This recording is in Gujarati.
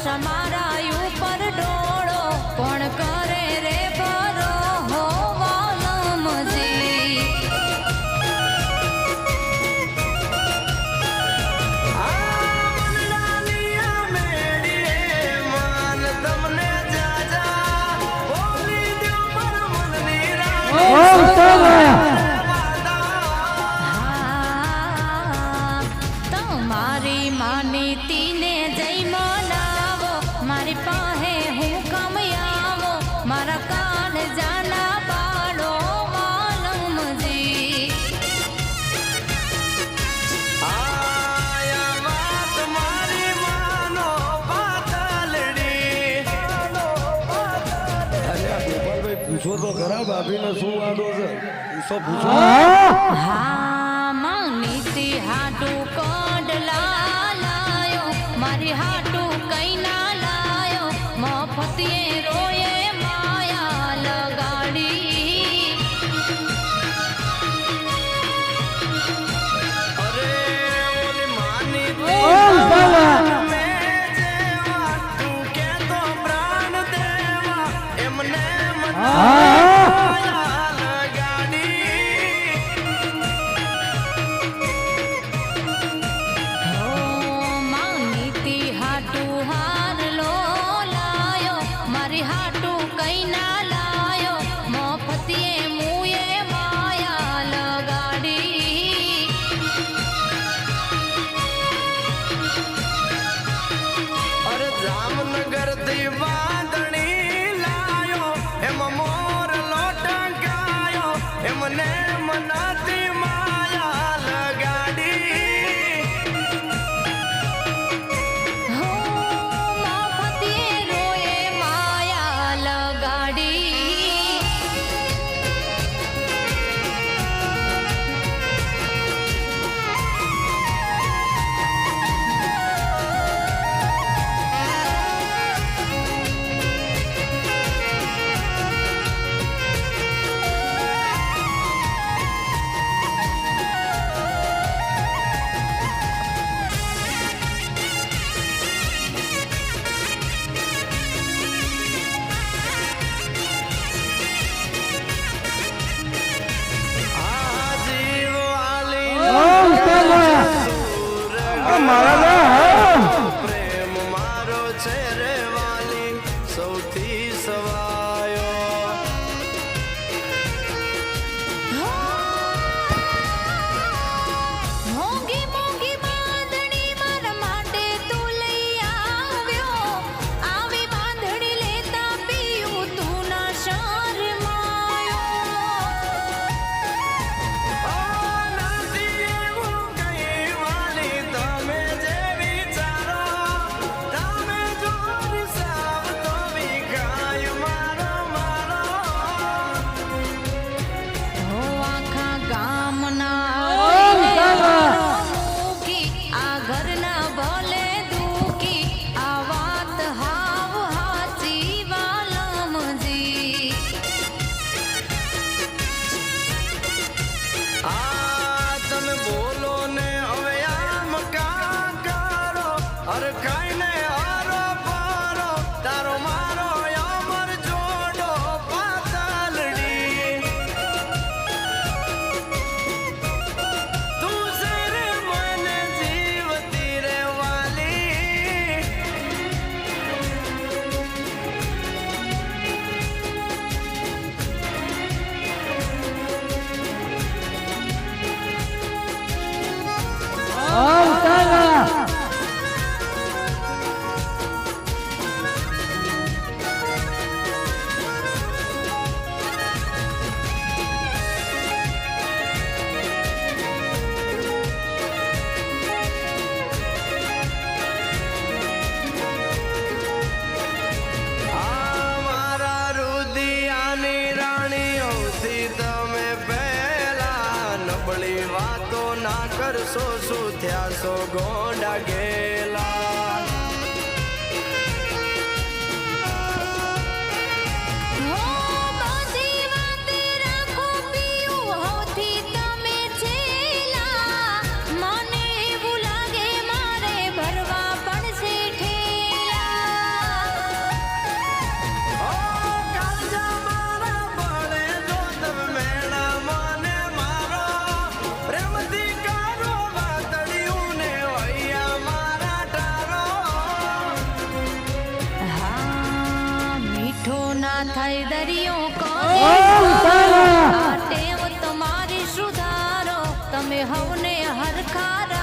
समारा ऊपर डोळो कोण करे रे बरो हो वालम जी તમારી માનીતી ને જય મનાવો મારી પાસે હું કમ આવો મારા કાન જાના પાડો વાલમજી આયા વાત મારી માનો પાતલડી અરે આ ગોપાલભાઈ પૂછો તો ખરા ભાભીને શું વાંધો છે પૂછો પૂછો હા માનીતી હાટુ કોડલા લાયો મારી હાટુ કઈ ના લાયો મફતિયે રોયે માયા લગાડી અરે ઓલી માની મેં જેવા તું કે તો પ્રાણ દેવા એમને મનાયા લગાડી હો માનીતી હાટુ હાર લો લાયો મારી હાટુ કઈ ના લાયો મફતિયે મુયે માયા લગાડી અરે જામનગર થી વાંદણી લાયો એમ મોર લોટકાયો એમને મનાતી માયા લગાડી હો મફતિયે રોયે માયા લગાડી આ જીવ વાલી પ્રેમ મારો છે રે વાલી સૌથી સવાયો મોંઘી મોંઘી બાંધણી મારા માટે તું લઈ આવ્યો આવી બાંધણી લેતા પીયું તું ના શરમાયો નથી એવું કઈ વાલી તમે જે વિચારો તમે જો હિસાબ તો વિખાય મારો મારો હો આખા ગામના રોઈને મૂકી આ ઘરના ભલે દુખી આ વાત હાવ હાચી વાલમજી આ તમે બોલો ને હવે આમ કા કરો અરે કઈ ને હારો પારો તારો મારો અમર જોડો પાતલડી તું છે રે મને જીવતી રે વાલી આ મારા રુદિયાની રાણીઓથી તમે પહેલા નબળી વાતો ના કરશો શું થયા છો ગોંડા ગેલા હો બધી વાતે રાખો પીયું હોથી તમે છેલા મને એવું લાગે મારે ભરવા પડશે ઠેલા થાય દરિયો કરી ટેવ તમારી સુધારો તમે હવને હરખા